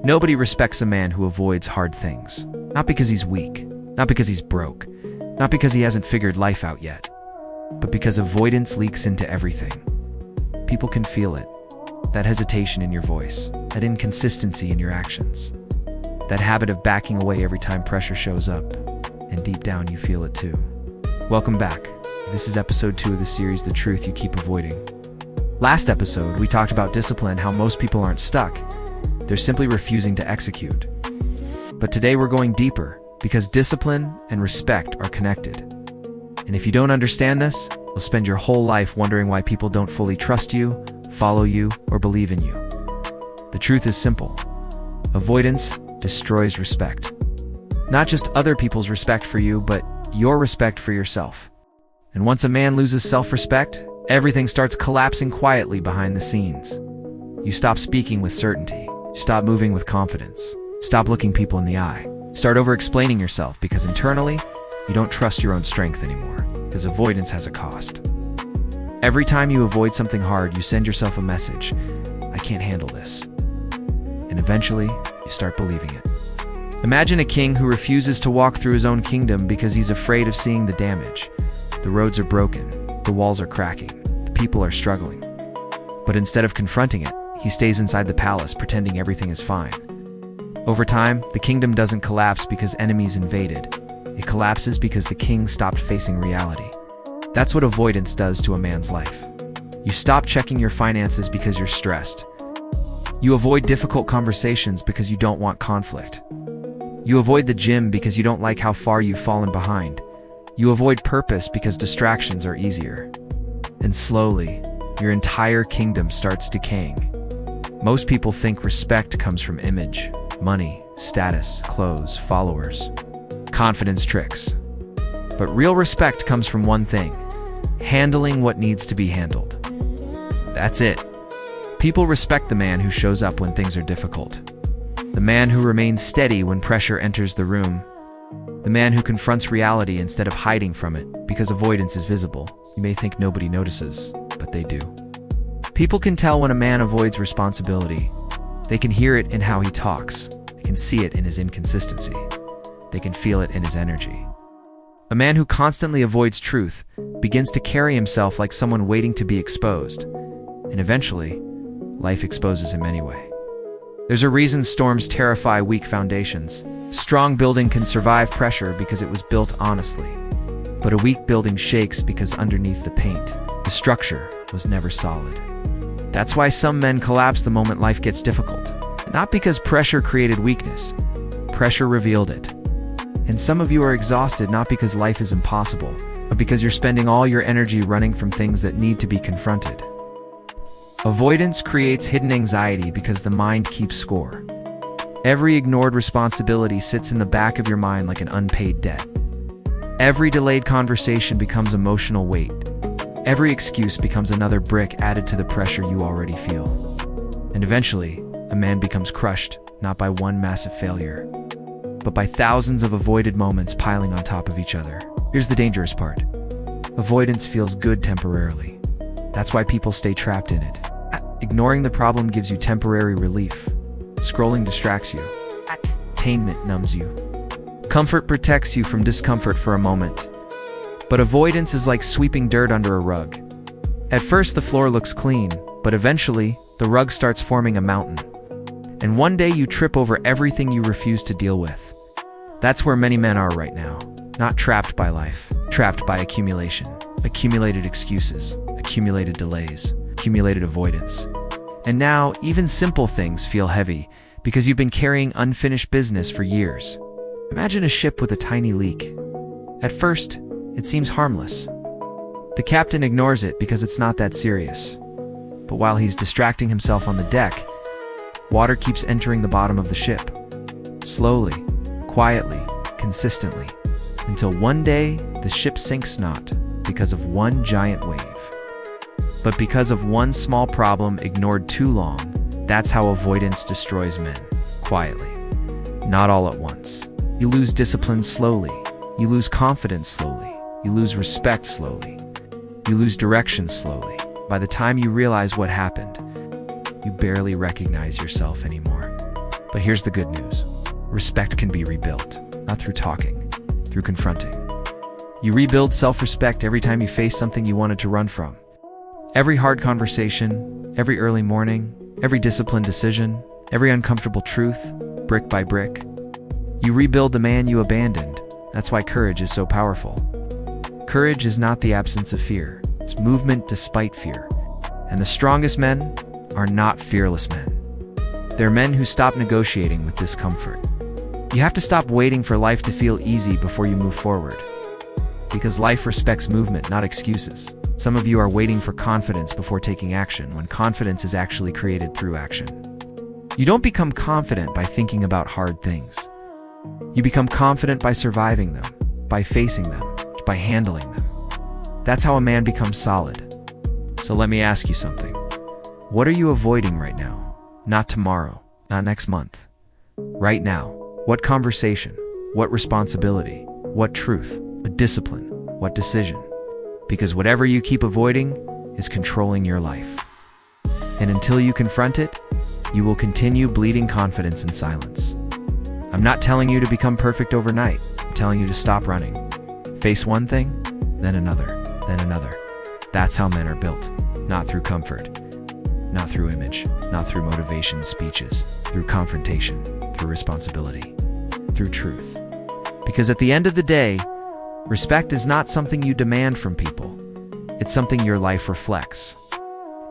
Nobody respects a man who avoids hard things. Not because he's weak, not because he's broke, not because he hasn't figured life out yet, but because avoidance leaks into everything. People can feel it. That hesitation in your voice, that inconsistency in your actions, that habit of backing away every time pressure shows up, and deep down you feel it too. Welcome back. This is episode 2 of the series, The Truth You Keep Avoiding. Last episode, we talked about discipline, how most people aren't stuck. They're simply refusing to execute. But today we're going deeper, because discipline and respect are connected. And if you don't understand this, you'll spend your whole life wondering why people don't fully trust you, follow you, or believe in you. The truth is simple. Avoidance destroys respect. Not just other people's respect for you, but your respect for yourself. And once a man loses self-respect, everything starts collapsing quietly behind the scenes. You stop speaking with certainty. Stop moving with confidence. Stop looking people in the eye. Start over-explaining yourself because internally, you don't trust your own strength anymore, because avoidance has a cost. Every time you avoid something hard, you send yourself a message: I can't handle this. And eventually, you start believing it. Imagine a king who refuses to walk through his own kingdom because he's afraid of seeing the damage. The roads are broken, the walls are cracking, the people are struggling. But instead of confronting it, he stays inside the palace pretending everything is fine. Over time, the kingdom doesn't collapse because enemies invaded. It collapses because the king stopped facing reality. That's what avoidance does to a man's life. You stop checking your finances because you're stressed. You avoid difficult conversations because you don't want conflict. You avoid the gym because you don't like how far you've fallen behind. You avoid purpose because distractions are easier. And slowly, your entire kingdom starts decaying. Most people think respect comes from image, money, status, clothes, followers, confidence tricks. But real respect comes from one thing: handling what needs to be handled. That's it. People respect the man who shows up when things are difficult. The man who remains steady when pressure enters the room. The man who confronts reality instead of hiding from it, because avoidance is visible. You may think nobody notices, but they do. People can tell when a man avoids responsibility. They can hear it in how he talks. They can see it in his inconsistency. They can feel it in his energy. A man who constantly avoids truth begins to carry himself like someone waiting to be exposed. And eventually, life exposes him anyway. There's a reason storms terrify weak foundations. A strong building can survive pressure because it was built honestly. But a weak building shakes because underneath the paint, the structure was never solid. That's why some men collapse the moment life gets difficult. Not because pressure created weakness. Pressure revealed it. And some of you are exhausted not because life is impossible, but because you're spending all your energy running from things that need to be confronted. Avoidance creates hidden anxiety because the mind keeps score. Every ignored responsibility sits in the back of your mind like an unpaid debt. Every delayed conversation becomes emotional weight. Every excuse becomes another brick added to the pressure you already feel. And eventually, a man becomes crushed, not by one massive failure, but by thousands of avoided moments piling on top of each other. Here's the dangerous part. Avoidance feels good temporarily. That's why people stay trapped in it. Ignoring the problem gives you temporary relief. Scrolling distracts you. Entertainment numbs you. Comfort protects you from discomfort for a moment. But avoidance is like sweeping dirt under a rug. At first the floor looks clean, but eventually the rug starts forming a mountain. And one day you trip over everything you refuse to deal with. That's where many men are right now. Not trapped by life, trapped by accumulation. Accumulated excuses, accumulated delays, accumulated avoidance. And now, even simple things feel heavy because you've been carrying unfinished business for years. Imagine a ship with a tiny leak. At first, it seems harmless. The captain ignores it because it's not that serious. But while he's distracting himself on the deck, water keeps entering the bottom of the ship. Slowly, quietly, consistently, until one day the ship sinks not because of one giant wave, but because of one small problem ignored too long. That's how avoidance destroys men, quietly, not all at once. You lose discipline slowly. You lose confidence slowly. You lose respect slowly. You lose direction slowly. By the time you realize what happened, you barely recognize yourself anymore. But here's the good news. Respect can be rebuilt, not through talking, through confronting. You rebuild self-respect every time you face something you wanted to run from. Every hard conversation, every early morning, every disciplined decision, every uncomfortable truth, brick by brick. You rebuild the man you abandoned. That's why courage is so powerful. Courage is not the absence of fear. It's movement despite fear. And the strongest men are not fearless men. They're men who stop negotiating with discomfort. You have to stop waiting for life to feel easy before you move forward. Because life respects movement, not excuses. Some of you are waiting for confidence before taking action, when confidence is actually created through action. You don't become confident by thinking about hard things. You become confident by surviving them, by facing them, by handling them. That's how a man becomes solid. So let me ask you something. What are you avoiding right now? Not tomorrow, not next month. Right now. What conversation? What responsibility? What truth? What discipline? What decision? Because whatever you keep avoiding is controlling your life. And until you confront it, you will continue bleeding confidence in silence. I'm not telling you to become perfect overnight. I'm telling you to stop running. Face one thing, then another, then another. That's how men are built. Not through comfort, not through image, not through motivation speeches, through confrontation, through responsibility, through truth. Because at the end of the day, respect is not something you demand from people. It's something your life reflects.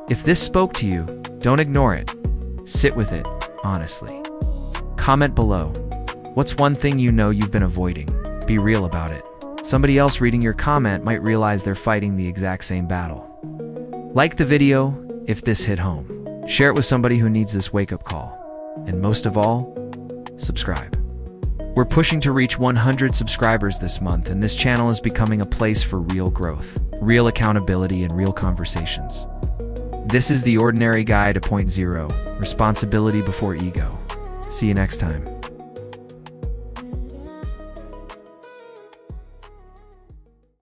If this spoke to you, don't ignore it. Sit with it, honestly. Comment below. What's one thing you know you've been avoiding? Be real about it. Somebody else reading your comment might realize they're fighting the exact same battle. Like the video if this hit home. Share it with somebody who needs this wake-up call. And most of all, subscribe. We're pushing to reach 100 subscribers this month, and this channel is becoming a place for real growth, real accountability, and real conversations. This is the Ordinary Guy to Point Zero, responsibility before ego. See you next time.